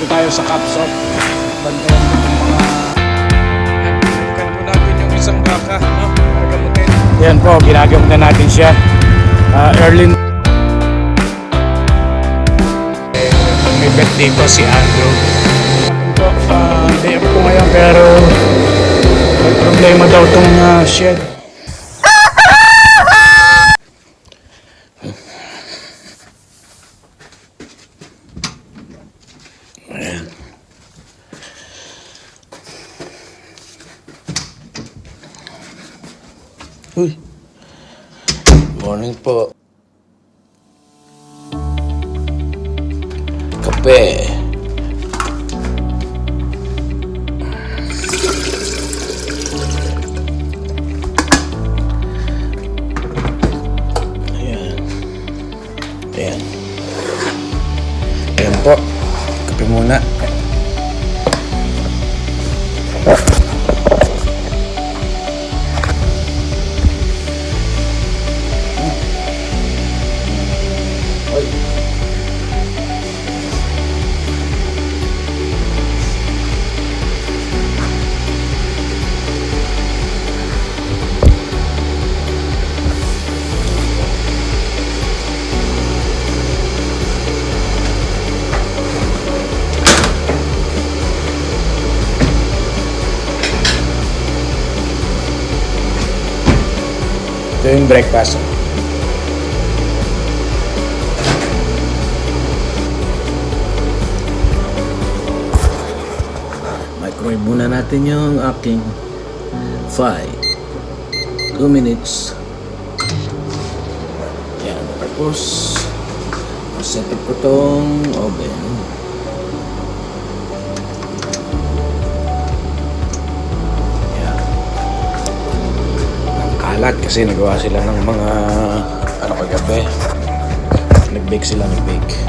tayo sa Capsop. Bantayan ko yung mga... Balikan po natin yung isang baka, no? Para gamutin. Yan po, ginagamot na natin siya. Early... May birthday po si Andrew. Po, day off po ngayon pero may problema daw itong shed. Ayan. Uy. Morning po. Kape. Ayan. Ayan. Ayan po. Kape muna. Ito yung breakfast. Microwave muna natin yung aking 2 minutes. Yan. Tapos set up ko tong oven. Alat kasi nagawa sila ng mga kagabi. Nag-bake sila, nag-bake.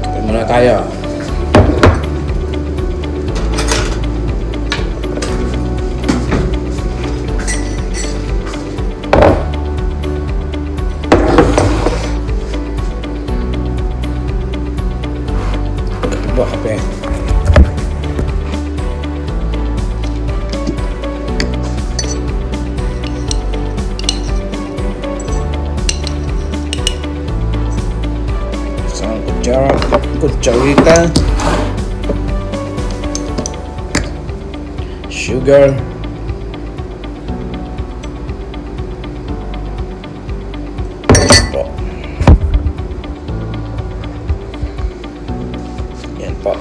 Kape muna tayo. Kape. Kutsarita, sugar, po. Yan po.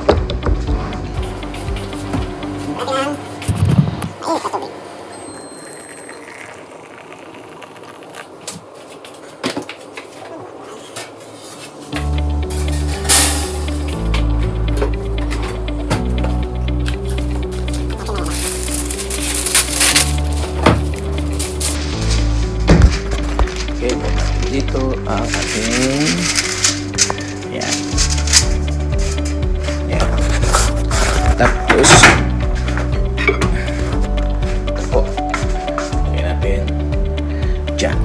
Dito ang ating yan. Yan. Tapos ito po. Lagyan natin dyan.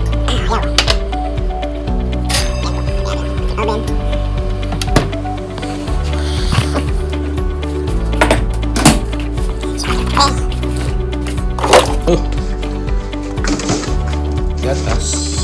Gatas.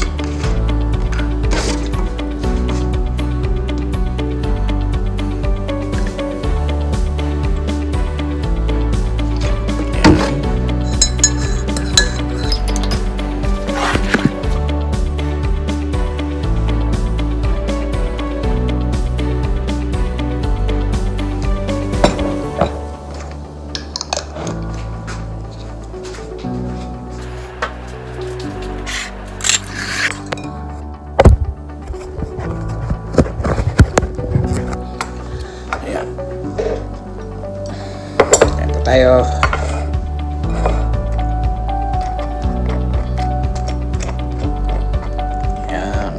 Tayo. Yan.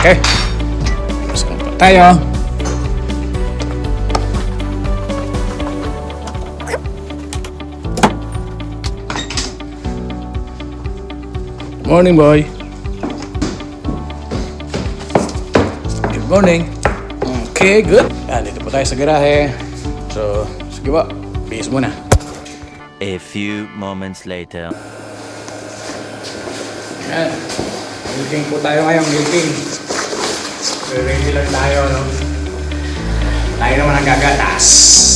Okay? Saan pa tayo? Morning, boy. Good morning. Okay, good. Dito po tayo sa garahe. So, sige ba? Bihis muna. A few moments later. Yan. Milking po tayo ngayon, milking. Ready lang tayo, no? Tayo naman ang gagatas.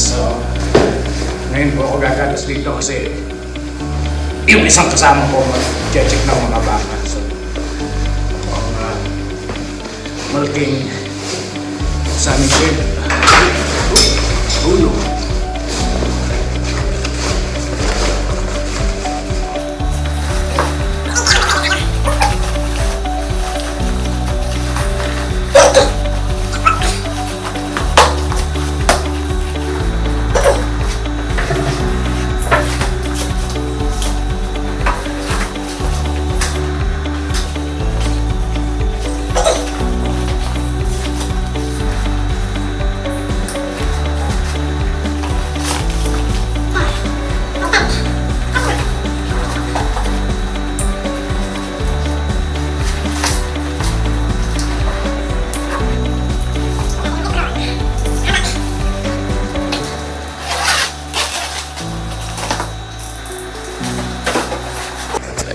So, ngayon po ako gagatas dito kasi yung isang kasama ko mag-check ng mga baka. So, milking sa aming trip. Ulo.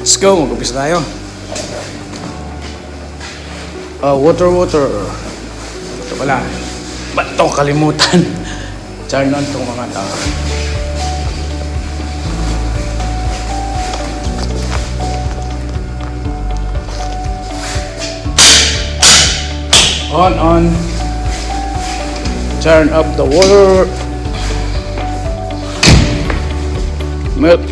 Let's go, mag-umpisa tayo. Water. Ito pala. Ba't ito kalimutan? Turn on itong mga tao. On. Turn up the water. Milk.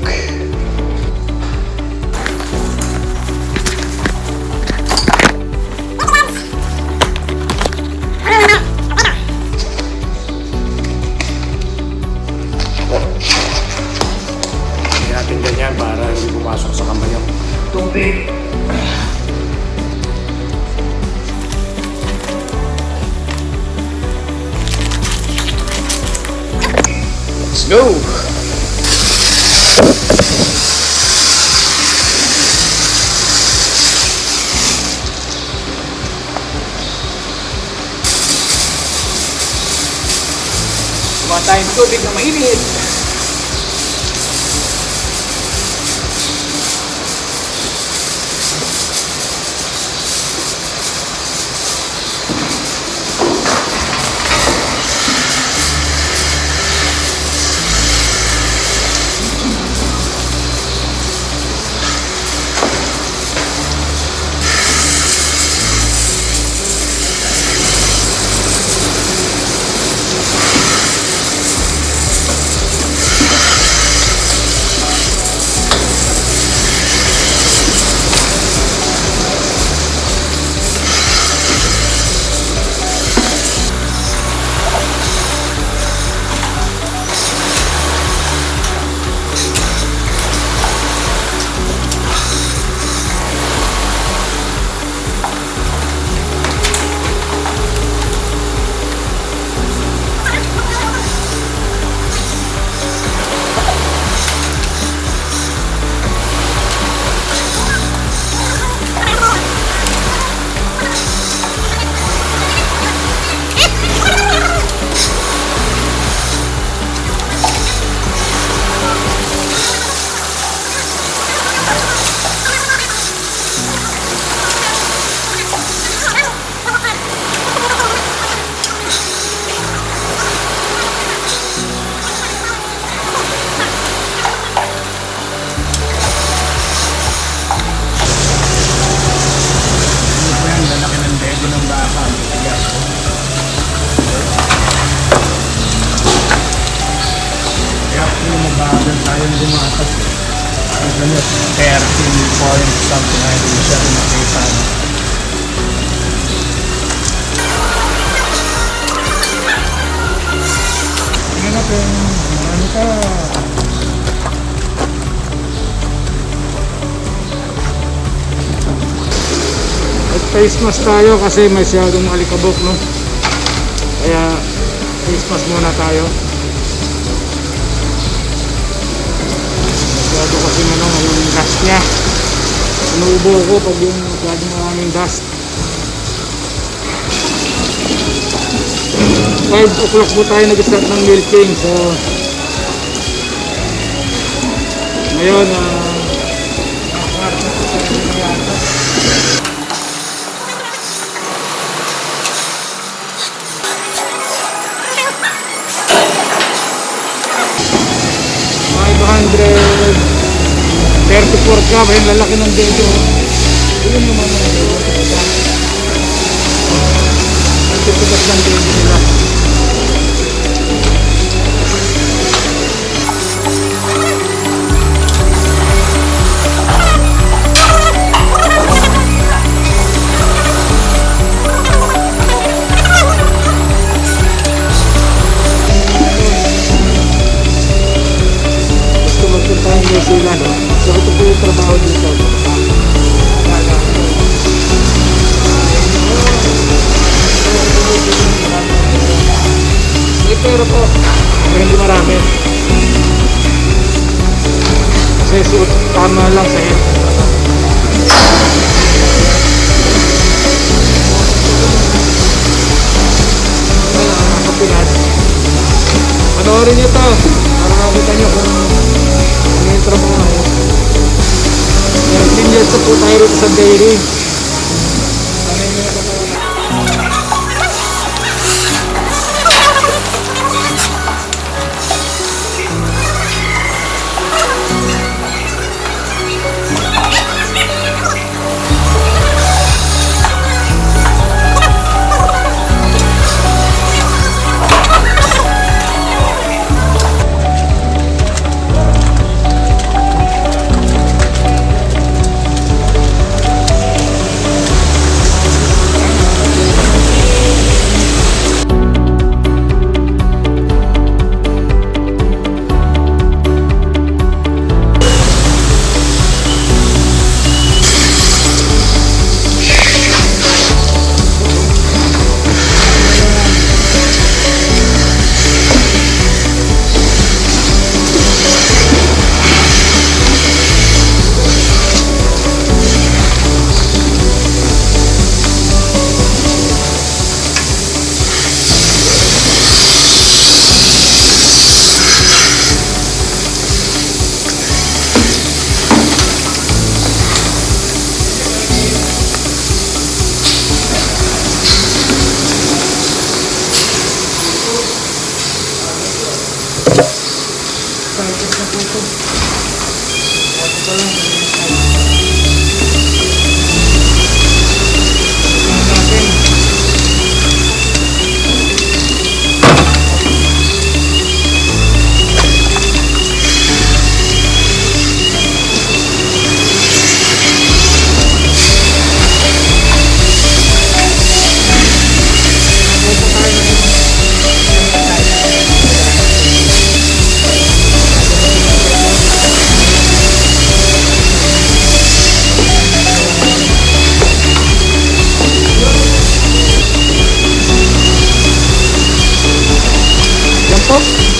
Ganyan para hindi pumasok sa kamay yung tubig. Let's go! Kumain tayong tubig na mainit. ganun, 13 point something, ay hindi siya nakita. Tingnan natin, ano ka? face mask tayo kasi masyadong alikabok, no? Kaya face mask muna tayo. Masyado kasi yung dust niya. Inuubo ko pag yung masyadong maraming dust. 5 o'clock po tayo nag-start ng milking. So ngayon, $534 ka ba yung lalaki ng dedo? Yun naman ang dedo. Ang titigas ng dedo nila. New Zealand, no? So ito po yung trabaho dito. May pera po, pero hindi marami. Kasi suot tama lang sa head. Wala, mga kapilat. Panoorin nyo to para makita nyo kung ano yung trabaho. 13 years na po tayo rito sa dairy.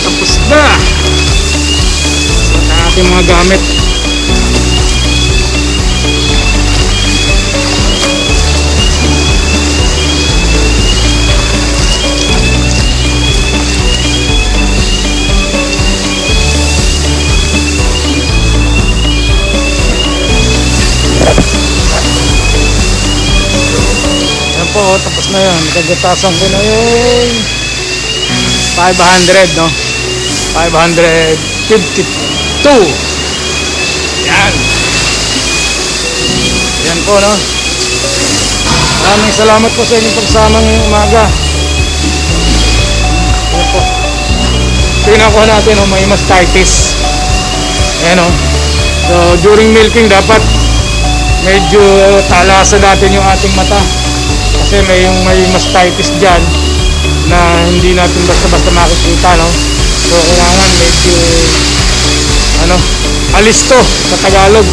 Tapos na ang ating mga gamit. Yan po, tapos na yan. Nagagatasan ko na yun. 500, no? 552. Yan. Yan po, no? Maraming salamat po sa inyong pagsama ngayong umaga. Yan po. Tingnan ko natin, no? May mastitis. Ayan, no? So, during milking, dapat medyo talasan natin yung ating mata. Kasi may mastitis dyan na hindi natin basta-basta makikita, no? So kailangan medyo alisto sa Tagalog.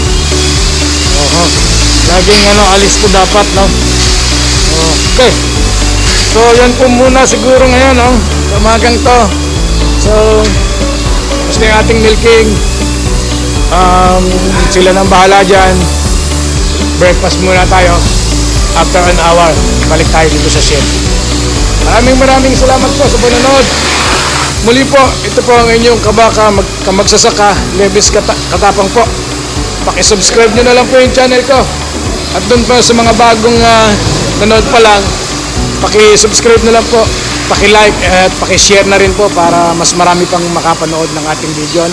Laging alisto dapat, no? Okay. So, yan po muna siguro ngayon, no? Umagang to. So, basta yung ating milking. Sila nang bahala dyan. Breakfast muna tayo. After an hour, balik tayo dito sa shed. Maraming salamat po sa panonood. Muli po, ito po ang inyong kabaka, magsasaka, Levis Katapang po. Paki-subscribe nyo na lang po yung channel ko. At doon po sa mga bagong nanood pa lang, paki-subscribe na lang po, paki-like at paki-share na rin po para mas marami pang makapanood ng ating video.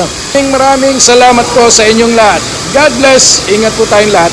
Maraming salamat po sa inyong lahat. God bless. Ingat po tayong lahat.